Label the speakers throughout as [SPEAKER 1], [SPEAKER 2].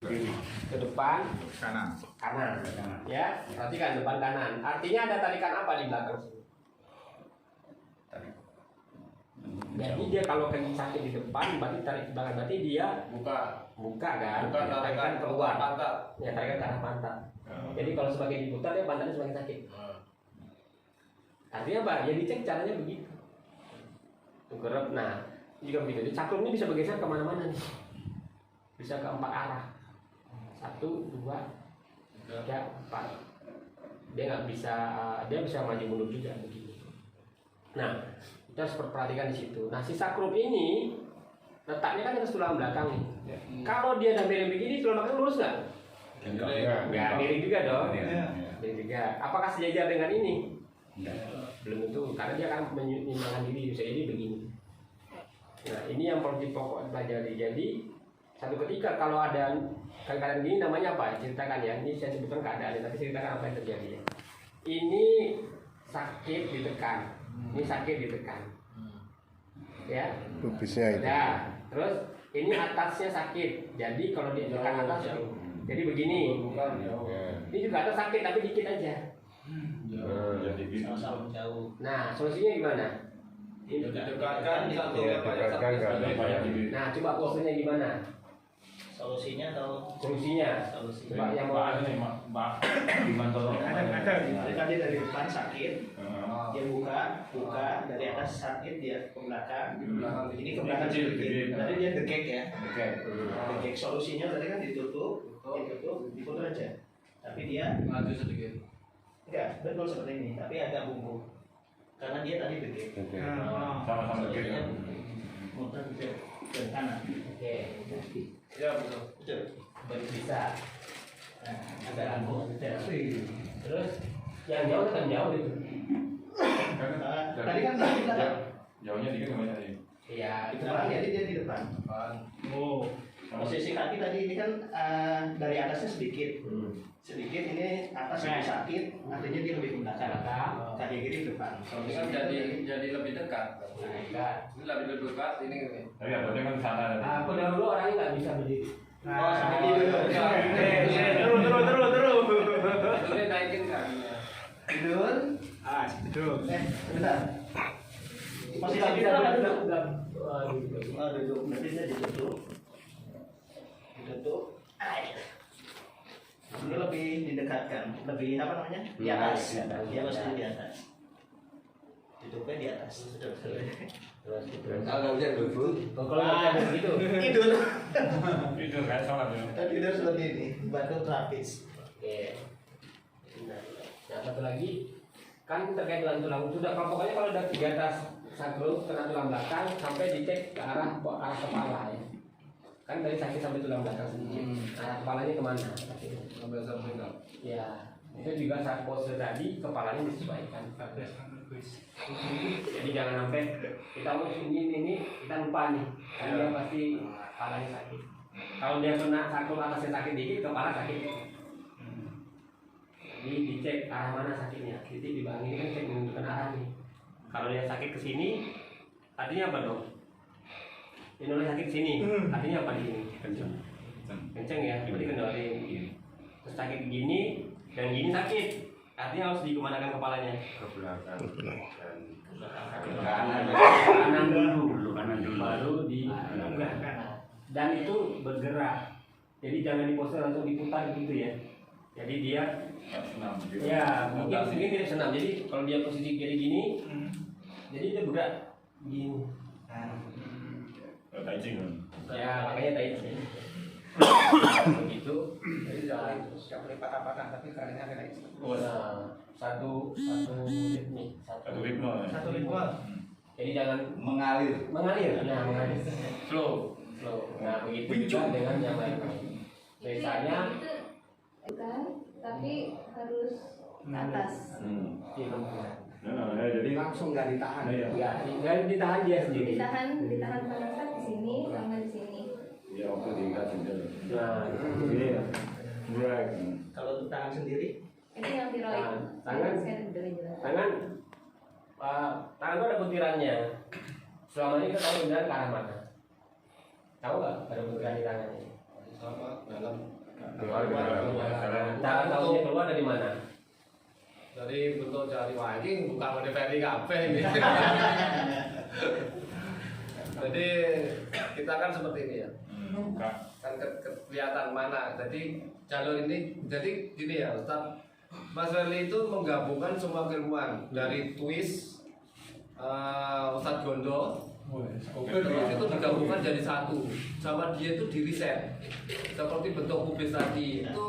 [SPEAKER 1] ke depan
[SPEAKER 2] kanan.
[SPEAKER 1] Ya, perhatikan depan kanan. Artinya ada tarikan apa di belakang sini? Jadi dia kalau kaki sakit di depan, berarti tarik ke belakang, berarti dia buka kan?
[SPEAKER 3] Bukan
[SPEAKER 1] Tarikan keluar.
[SPEAKER 3] pantat.
[SPEAKER 1] Ya, tarikan ke arah pantat. Jadi kalau semakin diputar, dia pantatnya semakin sakit. Artinya apa? Ya dicek caranya begitu. Tukerep. Nah, juga begitu. Jadi cakrum ini bisa bergeser kemana-mana nih. Bisa ke 4 arah. 1, 2, 3, 4. Dia nggak bisa, dia bisa maju mundur juga begini. Nah, kita harus perhatikan di situ. Nah, si sakrum ini letaknya kan atas tulang belakang nih. Kalau dia udah miring begini, tulang belakang lurus nggak? Nggak, miring juga dong. Miring juga. Apakah sejajar dengan ini? Belum tentu, karena dia akan menyimbangkan diri, bisa jadi begini. Nah, ini yang perlu dipelajari. Jadi satu ketika kalau ada keadaan gini, namanya apa? Ceritakan ya. Ini saya sebutkan keadaannya, tapi ceritakan apa yang terjadi ya. Ini sakit ditekan, ini sakit ditekan, ya.
[SPEAKER 4] Pubisnya itu.
[SPEAKER 1] Nah, terus ini atasnya sakit. Jadi kalau ditekan atas, jadi begini. Ini juga atas sakit, tapi dikit aja.
[SPEAKER 3] Sama-sama jauh.
[SPEAKER 1] Nah, solusinya gimana?
[SPEAKER 3] Didekatkan satu
[SPEAKER 1] Nah, coba posisinya gimana?
[SPEAKER 3] solusinya atau
[SPEAKER 1] Solusinya. Coba yang mau
[SPEAKER 3] tadi dari depan sakit, dia buka dari atas sakit, dia ke belakang. Ini ke belakang sedikit. Tadi dia dekek ya. Dekek solusinya tadi kan ditutup, diputar aja. Tapi dia
[SPEAKER 2] Maju sedikit.
[SPEAKER 3] enggak betul seperti ini, tapi agak bungkuk. Karena dia tadi dekek.
[SPEAKER 2] Sama-sama
[SPEAKER 3] Solusinya muter ke kanan.
[SPEAKER 1] Oke.
[SPEAKER 2] Ya betul.
[SPEAKER 3] Betul.
[SPEAKER 1] Baru bisa.
[SPEAKER 3] Nah, agak lambung.
[SPEAKER 1] Terus yang jauh kan jauh itu.
[SPEAKER 3] Tadi kan di belakang.
[SPEAKER 2] Jauhnya dikit sama tadi.
[SPEAKER 1] Iya,
[SPEAKER 3] Di
[SPEAKER 1] itu
[SPEAKER 3] depan,
[SPEAKER 1] kan
[SPEAKER 3] jadi dia di depan.
[SPEAKER 2] Oh.
[SPEAKER 3] Posisi kaki tadi ini kan dari atasnya sedikit. Sedikit ini atas lebih sakit, artinya dia lebih ke belakang. Kaki kiri depan.
[SPEAKER 5] Ini kan jadi lebih dekat. Ini lebih dekat ini.
[SPEAKER 2] Tapi atasnya kan sana.
[SPEAKER 1] Aku dahulu orangnya nggak bisa berdiri.
[SPEAKER 3] Oh, sampai tidur.
[SPEAKER 5] Ini naikin kan.
[SPEAKER 3] Tidur.
[SPEAKER 1] Tidur.
[SPEAKER 3] Bentar. Posisi
[SPEAKER 1] Nggak
[SPEAKER 3] tidur apa duduk?
[SPEAKER 1] nggak.
[SPEAKER 3] Oh, duduk. Berarti dia ditutup. Ini lebih didekatkan, lebih apa namanya? Di atas. Dia mesti di atas. Tutupnya di atas.
[SPEAKER 5] Agak hujan dulu.
[SPEAKER 1] Kalau nggak ada begitu.
[SPEAKER 3] Tidur.
[SPEAKER 2] Tidur kayak sholat ya.
[SPEAKER 3] Tidur seperti ini. Bantu terapis.
[SPEAKER 1] Oke. Nah, satu lagi kan terkait dengan tulang. Sudah pokoknya kalau udah di atas sakrum kena tulang belakang sampai dicek ke arah kepala ya. Kan dari sakit sampai tulang belakang sedikit. Arah kepalanya kemana?
[SPEAKER 5] Sampai sampingkan.
[SPEAKER 1] Ya, itu juga saat pose tadi kepalanya disesuaikan. Jadi jangan sampai kita mau ini kita lupa nih, kan dia pasti kepalanya sakit. Kalau dia kena sakrum atasnya sakit dikit, kepala sakit. Jadi dicek arah mana sakitnya. Titik di bawah ini kan cek menunjukkan arah nih. Kalau dia sakit ke sini, artinya apa dong? Ini oleh sakit sini, artinya apa di sini? Kenceng ya, berarti kendali. Terus sakit gini dan gini sakit, artinya harus dikemanakan kepalanya?
[SPEAKER 2] Ke belakang.
[SPEAKER 1] Kanan dulu, baru di enggak. Dan itu bergerak, jadi jangan di pose langsung diputar gitu ya. Jadi dia
[SPEAKER 2] Senam gitu.
[SPEAKER 1] ya mungkin tidak senam. Jadi kalau dia posisi kiri gini, jadi dia bergerak gini.
[SPEAKER 2] Tai Chi kan.
[SPEAKER 1] Ya makanya tai chi. Begitu.
[SPEAKER 3] Jadi jangan boleh patah-patah, tapi kakinya agak naik.
[SPEAKER 1] Nah, satu ritme nih.
[SPEAKER 2] Satu ritme.
[SPEAKER 3] Satu ritme.
[SPEAKER 1] Jadi jangan
[SPEAKER 5] Mengalir.
[SPEAKER 1] mengalir. Nah, mengalir. Slow. Nah, begitu juga dengan yang lain. Misalnya
[SPEAKER 6] bukan, tapi harus ke atas.
[SPEAKER 1] di perempuan.
[SPEAKER 2] Nah, ya, jadi
[SPEAKER 3] Langsung nggak ditahan.
[SPEAKER 2] Iya.
[SPEAKER 1] Ya, tinggal ditahan dia sendiri.
[SPEAKER 6] Ditahan pada saat di sini sama di sini.
[SPEAKER 2] ya waktu tinggal sendiri.
[SPEAKER 1] Nah,
[SPEAKER 2] Ini break.
[SPEAKER 3] Kalau untuk tangan sendiri,
[SPEAKER 6] Ini yang tiroid.
[SPEAKER 1] Tangan.
[SPEAKER 6] Saya udah jelas.
[SPEAKER 1] tangan itu ada butirannya. Selama ini kita tahu benar ke arah mana? Tahu nggak ada butiran di tangan ini?
[SPEAKER 5] sama dalam.
[SPEAKER 1] Cara tahunya keluar dari mana?
[SPEAKER 5] Dari bentuk jari wah ini bukan mode Ferry kabeh ini. Jadi kita kan seperti ini ya.
[SPEAKER 2] Buka.
[SPEAKER 5] Kan kelihatan mana. Jadi jalur ini jadi gini ya Ustaz. Mas Ferry itu menggabungkan semua keilmuan dari twist Ustadz Gondo terus itu digabungkan jadi satu sama dia itu di reset seperti bentuk kubis tadi itu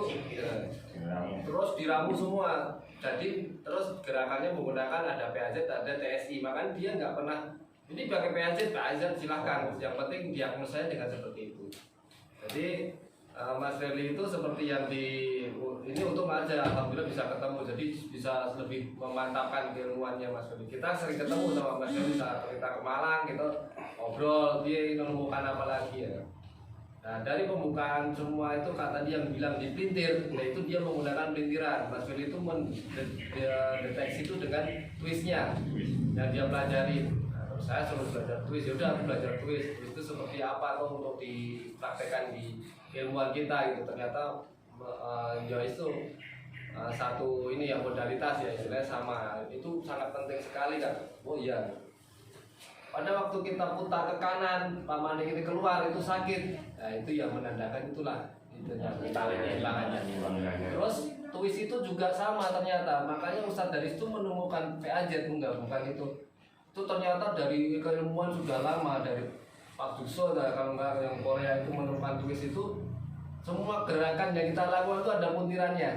[SPEAKER 5] terus diramu semua jadi terus gerakannya menggunakan ada PAZ ada TSI makanya dia nggak pernah ini pakai PAZ silahkan yang penting diagnosanya dengan seperti itu jadi Mas Ferly itu seperti yang di ini untung aja alhamdulillah bisa ketemu jadi bisa lebih memantapkan keilmuannya Mas Ferly kita sering ketemu sama Mas Ferly saat kita ke Malang gitu ngobrol dia menemukan apa lagi ya. Nah dari pembukaan semua itu kata dia yang bilang dipelintir, nah itu dia menggunakan pelintiran. Mas Ferry itu mendeteksi itu dengan twistnya yang dia pelajari. Nah, saya suruh belajar twist, yaudah aku belajar twist. Twist itu seperti apa tuh untuk dipraktekkan di keilmuan kita gitu. Ternyata ya itu satu ini ya modalitas ya istilahnya sama. Itu sangat penting sekali kan. Oh iya. Pada waktu kita putar ke kanan, paman ini keluar itu sakit. Nah itu yang menandakan itulah itu tangannya. Terus twist itu juga sama ternyata. Makanya Ustadz dari itu menemukan PAZ menggabungkan itu. Itu ternyata dari keilmuan sudah lama dari Pak Dukso kalau nggak yang Korea itu menemukan twist itu semua gerakan yang kita lakukan itu ada puntirannya.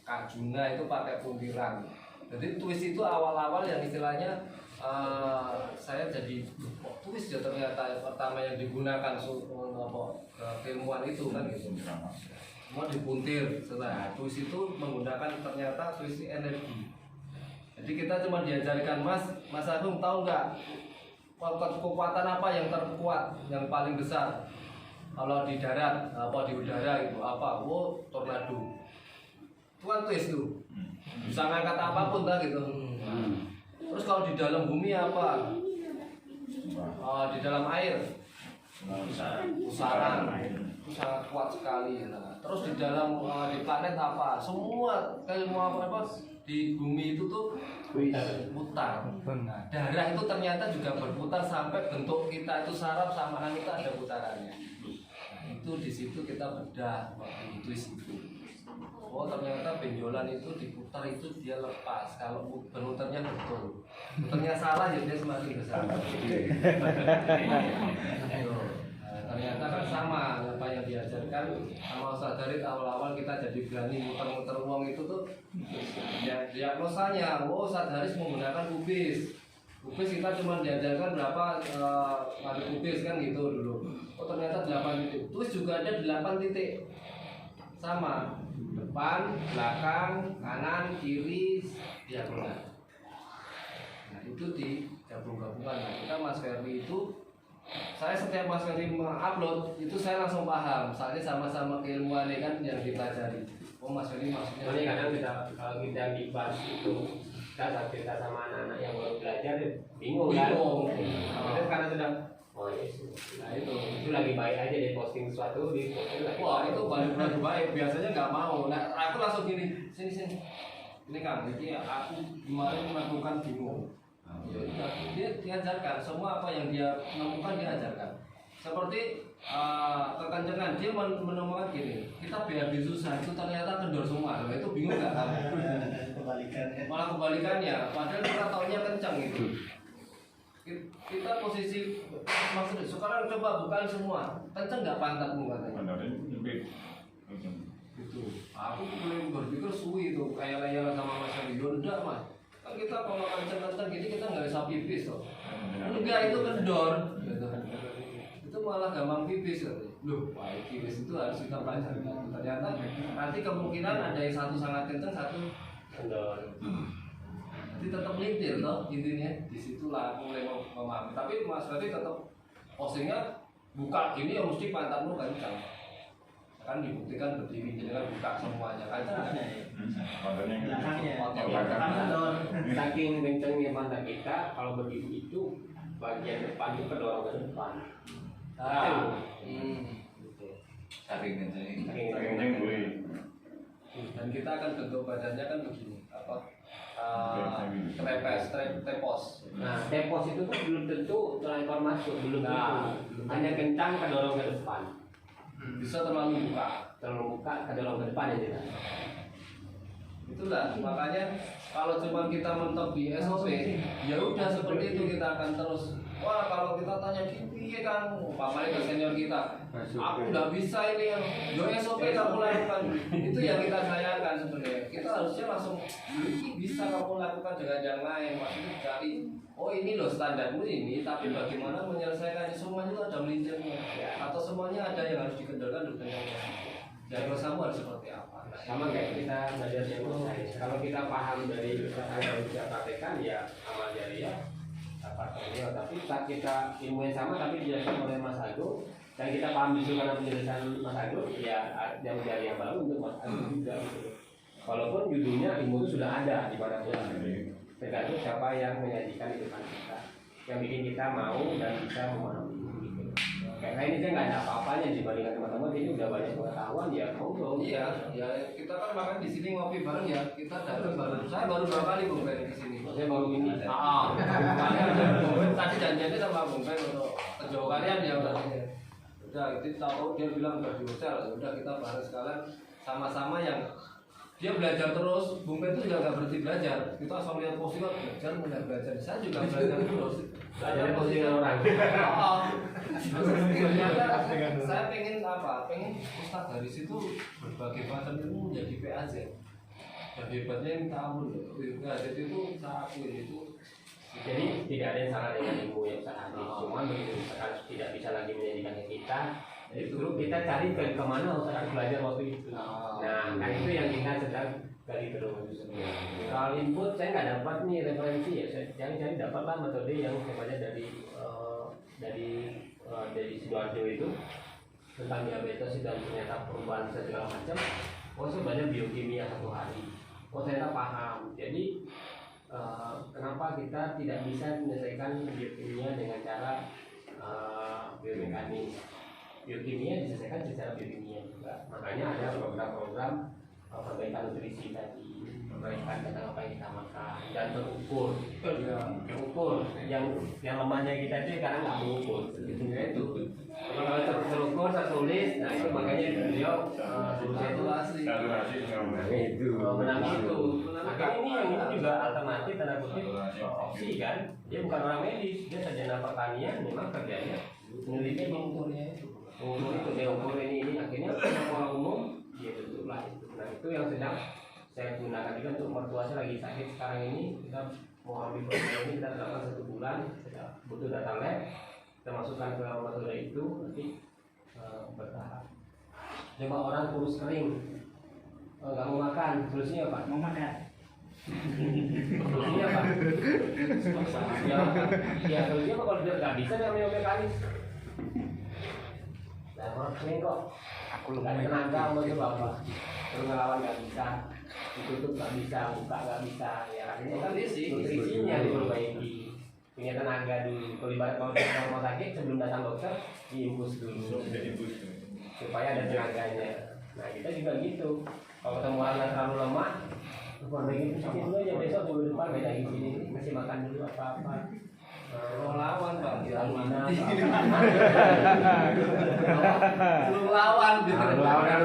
[SPEAKER 5] Kak Juna itu pakai puntiran. Jadi twist itu awal-awal yang istilahnya saya jadi twist ya ternyata pertama yang digunakan keilmuan itu kan gitu. Semua dipuntir setelah twist itu menggunakan ternyata twist energi. Jadi kita cuma diajarkan Mas Agung tahu nggak kekuatan apa yang terkuat yang paling besar kalau di darat apa di udara itu apa tornado itu kan twist tuh bisa ngangkat apapun lah gitu. Terus kalau di dalam bumi apa di dalam air pusaran itu sangat kuat sekali. Terus di dalam di planet apa semua keilmuan apa di bumi itu tuh putar. Nah, darah itu ternyata juga berputar sampai bentuk kita itu saraf sama itu ada putarannya. Nah, itu di situ kita bedah waktu twist itu. Oh ternyata benjolan itu diputar itu dia lepas kalau bermuternya betul. Muternya salah ya dia semakin besar. Ternyata kan sama apa yang diajarkan sama Ustaz Darid awal-awal kita jadi berani muter-muter uang itu tuh ya, diagnosanya Ustaz Darid menggunakan kubis kita cuma diajarkan berapa kali kubis kan gitu dulu. Oh ternyata 8 titik terus juga ada 8 titik sama depan, belakang, kanan, kiri, diagonal. Nah itu digabung-gabungkan. Nah, kita Mas Ferry itu saya setiap Mas Ferry mengupload itu saya langsung paham. Soalnya sama-sama keilmuannya kan yang dipelajari. Oh Mas Ferry maksudnya.
[SPEAKER 1] Ini kadang kita kalau kita di bus itu kita sama anak-anak yang baru belajar bingung kan? Karena sedang nah itu lagi baik aja deh posting sesuatu di posting lagi.
[SPEAKER 5] Wah itu lagi baik biasanya nggak mau. Nah aku langsung gini sini ini Kang ini aku kemarin melakukan bingung. Dia diajarkan semua apa yang dia menemukan dia ajarkan. Seperti kekencengan dia menemukan gini kita BAB susah itu ternyata kendor semua. Nah, itu bingung nggak?
[SPEAKER 3] Kebalikannya.
[SPEAKER 5] Malah kebalikannya. Padahal kita taunya kencang gitu. Kita posisi maksudnya sekarang coba bukan semua kenceng nggak pantatmu katanya gitu. Aku mulai berpikir suwi itu kayak layanan sama Mas Ridho enggak Mas kan kita kalau kenceng gini kita nggak bisa pipis loh enggak itu kendor gitu. Itu malah gampang pipis loh wah pipis itu harus kita pelajari ternyata nanti kemungkinan ada yang satu sangat kenceng satu kendor. Jadi tetap lintir toh intinya disitulah aku mulai memahami tapi Mas Ferry tetap postingnya buka gini ya mesti pantatmu kencang kan dibuktikan berdiri jadi kan buka semuanya kan
[SPEAKER 1] saking kencengnya pantat kita kalau berdiri itu bagian depan itu kedorong ke depan.
[SPEAKER 2] Saking
[SPEAKER 1] Saking
[SPEAKER 2] kenceng gue.
[SPEAKER 5] Dan kita akan bentuk badannya kan begini, apa? Tepos.
[SPEAKER 1] Nah, tepos itu kan belum tentu terlempar masuk, belum
[SPEAKER 5] Nah,
[SPEAKER 1] tentu. Hanya kencang kedorong ke depan.
[SPEAKER 5] Bisa terlalu buka.
[SPEAKER 1] Terlalu buka kedorong ke depan ya jelas.
[SPEAKER 5] Itulah makanya kalau cuma kita mentok di SOP, ya udah seperti itu kita akan terus. Wah kalau kita tanya gini kan, paling ke senior kita, aku nggak bisa ini yang yo SOP kamu lakukan. Itu yang kita sayangkan sebenarnya. Kita harusnya langsung ini bisa kamu lakukan dengan yang lain. Maksudnya cari, oh ini loh standarmu ini, tapi bagaimana menyelesaikan semuanya itu ada manajernya, atau semuanya ada yang harus dikendalikan dokumennya. Dan kamu harus seperti apa?
[SPEAKER 1] Sama kayak kita belajar demonstrasi. Kalau kita paham dari yang kita praktekkan ya amal jariah dapat beliau. Tapi saat kita ilmu yang sama tapi dijelaskan oleh Mas Agung dan kita paham justru karena penjelasan Mas Agung ya yang menjadi yang baru untuk Mas Agung juga. Gitu. Walaupun judulnya ilmu itu sudah ada di mana-mana. Tergantung siapa yang menyajikan di depan kita, yang bikin kita mau dan bisa memahami. Kayak ini saya nggak ada apa-apanya dibandingkan teman-teman, ini udah banyak pengetahuan ya monggo.
[SPEAKER 5] Iya, ya kita kan makan di sini ngopi bareng ya. Kita datang baru, saya baru 2 kali Bung Ben di sini.
[SPEAKER 1] Saya baru ini.
[SPEAKER 5] Tadi janjiannya sama Bung Ben untuk sejauh kalian ya udah. Udah itu tahu dia bilang udah di hotel, udah kita bareng sekalian sama-sama yang dia belajar terus. Bung Ben itu juga nggak berhenti belajar. Kita asal lihat postingan belajar, mulai belajar. Saya juga belajar terus.
[SPEAKER 1] Belajar postingan orang.
[SPEAKER 5] Ternyata saya pengen apa? Pengen ustaz dari situ berbagai macam ilmu menjadi PAZ. Dan hebatnya yang tahu loh. PAZ itu saya akui itu.
[SPEAKER 1] Jadi tidak ada yang salah dengan ilmu yang saat ini. Cuma begitu misalkan tidak bisa lagi menjadikan kita, justru kita cari ke kemana Ustaz belajar waktu itu. Nah, itu yang kita sedang gali terus. Soal input saya nggak dapat nih referensi ya. Saya cari dapatlah metode yang sifatnya dari Sidoarjo itu tentang diabetes dan ternyata perubahan segala macam. Oh sebenarnya biokimia 1 hari. Oh ternyata paham. Jadi kenapa kita tidak bisa menyelesaikan biokimia dengan cara biomekanis? Biokimia diselesaikan secara biokimia juga. Makanya ada program-program perbaikan nutrisi tadi, perbaikan tentang apa yang kita makan dan terukur. Terukur yang lemahnya kita itu karena nggak mengukur. Itu kalau terukur tertulis, nah itu makanya beliau solusinya itu menang itu. Akhirnya ini juga alternatif tanda kutip opsi kan. Dia bukan orang medis, dia sarjana pertanian, memang kerjanya meneliti mengukurnya itu. Mengukur itu dia ukur ini akhirnya pola umum dia tentulah itu. Nah itu yang sedang saya gunakan juga untuk mertua saya lagi sakit sekarang ini. Kita mau ambil program ini kita lakukan 1 bulan, kita butuh data lab, kita masukkan ke metode itu nanti bertahap. Coba orang kurus kering, nggak mau makan, solusinya apa?
[SPEAKER 3] Mau makan.
[SPEAKER 1] Solusinya apa? Ya solusinya apa kalau dia nggak bisa dia minum mekanis? Nah orang kering kok, nggak ada tenaga mau coba apa? Terus ngelawan nggak bisa, ditutup nggak bisa, buka nggak bisa, ya akhirnya kan nutrisinya diperbaiki, punya tenaga dulu. Kalau ibarat kalau di rumah sakit sebelum datang dokter diinfus dulu, supaya ada tenaganya. Nah kita juga gitu. Kalau ketemu orang terlalu lemah, perbaiki fisik dulu aja, besok minggu depan beda di sini, masih makan dulu apa-apa.
[SPEAKER 5] Mau lawan bang,
[SPEAKER 1] Alhamdulillah.
[SPEAKER 5] belum lawan gitu.
[SPEAKER 1] Lawan